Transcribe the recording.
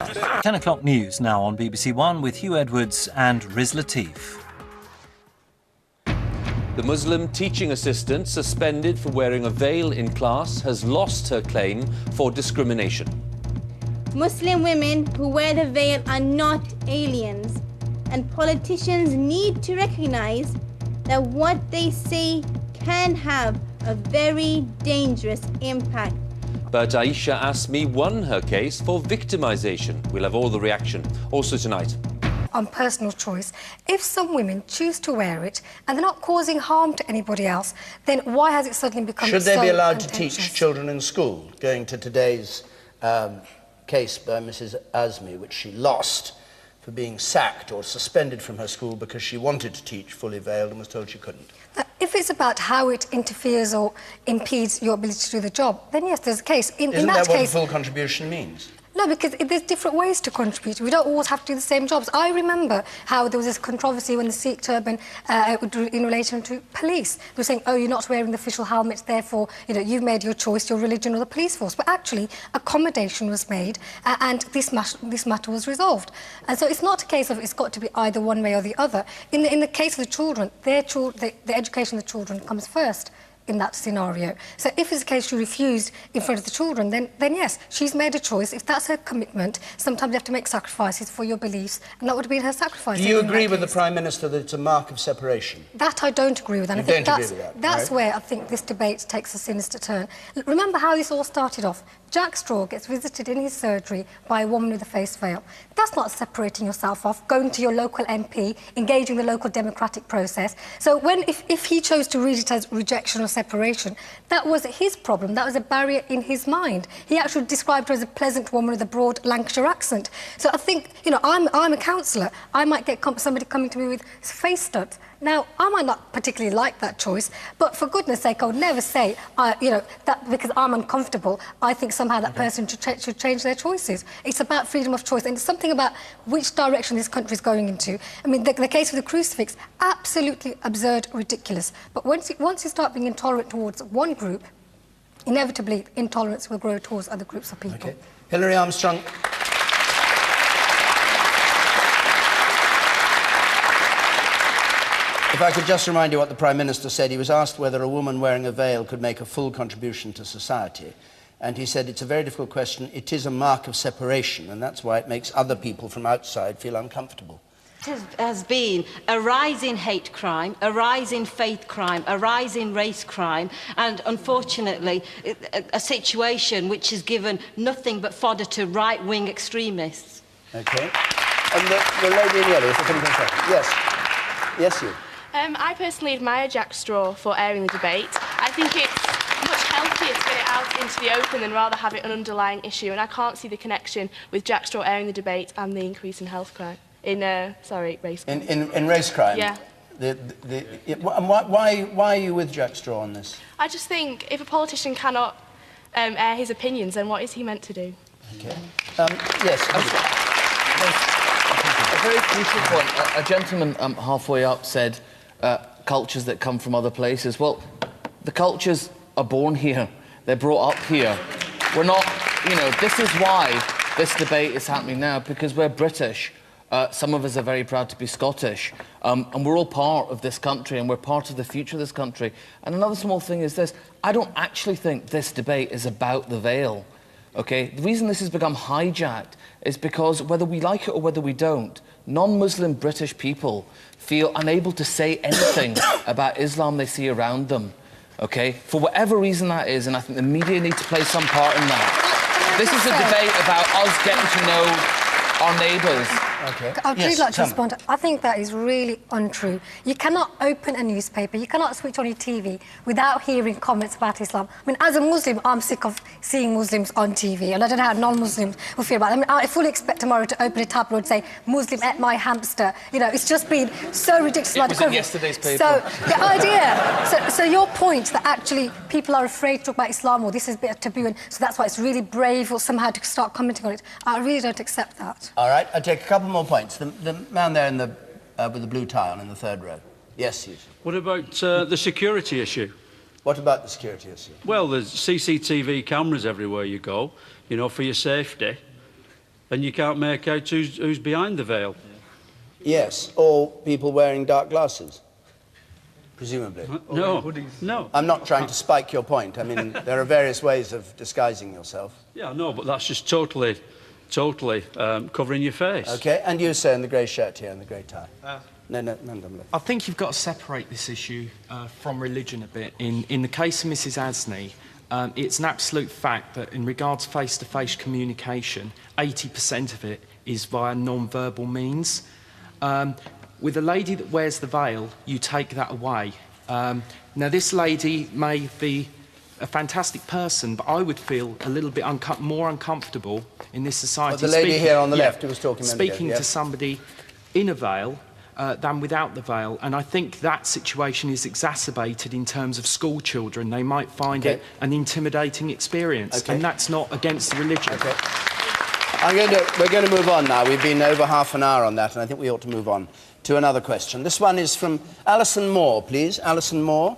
10 o'clock news now on BBC One with Hugh Edwards and Riz Latif. The Muslim teaching assistant suspended for wearing a veil in class has lost her claim for discrimination. Muslim women who wear the veil are not aliens, and politicians need to recognise that what they say can have a very dangerous impact. But Aisha Asmi won her case for victimisation. We'll have all the reaction. Also tonight. On personal choice, if some women choose to wear it and they're not causing harm to anybody else, then why has it suddenly become Should they so be allowed to contentious? teach children in school, going to today's case by Mrs. Asmi, which she lost for being sacked or suspended from her school because she wanted to teach fully veiled and was told she couldn't? If it's about how it interferes or impedes your ability to do the job, then yes, there's a case. Isn't that what a full contribution means? No, because there's different ways to contribute. We don't always have to do the same jobs. I remember how there was this controversy when the Sikh turban in relation to police. They were saying, oh, you're not wearing the official helmets, therefore, you know, you've made your choice, your religion or the police force. But actually, accommodation was made and this matter was resolved. And so it's not a case of it's got to be either one way or the other. In the case of the children, the education of the children comes first in that scenario. So if it's a case she refused in front of the children, then yes, she's made a choice. If that's her commitment, sometimes you have to make sacrifices for your beliefs, and that would have been her sacrifice. Do you agree with the Prime Minister that it's a mark of separation? That I don't agree with, and I think that's where I think this debate takes a sinister turn. Remember how this all started off? Jack Straw gets visited in his surgery by a woman with a face veil. That's not separating yourself off, going to your local MP, engaging the local democratic process. So if he chose to read it as rejection or separation, that was his problem. That was a barrier in his mind. He actually described her as a pleasant woman with a broad Lancashire accent. So I think, you know, I'm a counsellor. I might get somebody coming to me with face studs. Now, I might not particularly like that choice, but for goodness sake, I would never say, you know, that because I'm uncomfortable, I think somehow that person should change their choices. It's about freedom of choice, and it's something about which direction this country is going into. I mean, the case of the crucifix, absolutely absurd, ridiculous. But once you start being intolerant towards one group, inevitably intolerance will grow towards other groups of people. Okay. Hilary Armstrong. If I could just remind you what the Prime Minister said. He was asked whether a woman wearing a veil could make a full contribution to society. And he said, it's a very difficult question. It is a mark of separation, and that's why it makes other people from outside feel uncomfortable. It has been a rise in hate crime, a rise in faith crime, a rise in race crime, and unfortunately, a situation which has given nothing but fodder to right-wing extremists. OK. And the lady in yellow, if you're coming second. Yes. Yes, you. I personally admire Jack Straw for airing the debate. I think it's much healthier to get it out into the open than rather have it an underlying issue, and I can't see the connection with Jack Straw airing the debate and the increase in health crime. Race crime. In race crime? Yeah. Why are you with Jack Straw on this? I just think if a politician cannot air his opinions, then what is he meant to do? OK. Yes. A very crucial point. A gentleman halfway up said cultures that come from other places. Well, the cultures are born here. They're brought up here. We're not, you know, this is why this debate is happening now, because we're British. Some of us are very proud to be Scottish. And we're all part of this country, and we're part of the future of this country. And another small thing is this. I don't actually think this debate is about the veil. OK? The reason this has become hijacked is because, whether we like it or whether we don't, non-Muslim British people feel unable to say anything about Islam they see around them, OK? For whatever reason that is, and I think the media need to play some part in that. This is a debate about us getting to know our neighbours. Okay. I'd really like to respond. I think that is really untrue. You cannot open a newspaper, you cannot switch on your TV without hearing comments about Islam. I mean, as a Muslim, I'm sick of seeing Muslims on TV, and I don't know how non-Muslims will feel about it. I mean, I fully expect tomorrow to open a tabloid and say, Muslim ate my hamster. You know, it's just been so ridiculous. It was in yesterday's paper. So, the idea... So your point that actually people are afraid to talk about Islam, or this is a bit of taboo, and so that's why it's really brave or somehow to start commenting on it, I really don't accept that. All right, I'll take a couple more points. The man there with the blue tie on in the third row. Yes, Hughes. What about the security issue? What about the security issue? Well, there's CCTV cameras everywhere you go, you know, for your safety. and you can't make out who's behind the veil. Yes, or people wearing dark glasses, presumably. No. I'm not trying to spike your point. I mean, there are various ways of disguising yourself. Yeah, no, but that's just totally covering your face. OK, and you, sir, in the grey shirt here and the grey tie. No. I think you've got to separate this issue from religion a bit. In the case of Mrs Asney, it's an absolute fact that in regards to face-to-face communication, 80% of it is via non-verbal means. With a lady that wears the veil, you take that away. Now, this lady may be a fantastic person, but I would feel a little bit more uncomfortable in this society. Well, the lady here on the left who was talking a minute ago, speaking to somebody in a veil than without the veil, and I think that situation is exacerbated in terms of school children. They might find it an intimidating experience, and that's not against religion. We're going to move on now. We've been over half an hour on that, and I think we ought to move on to another question. This one is from Alison Moore, please. Alison Moore.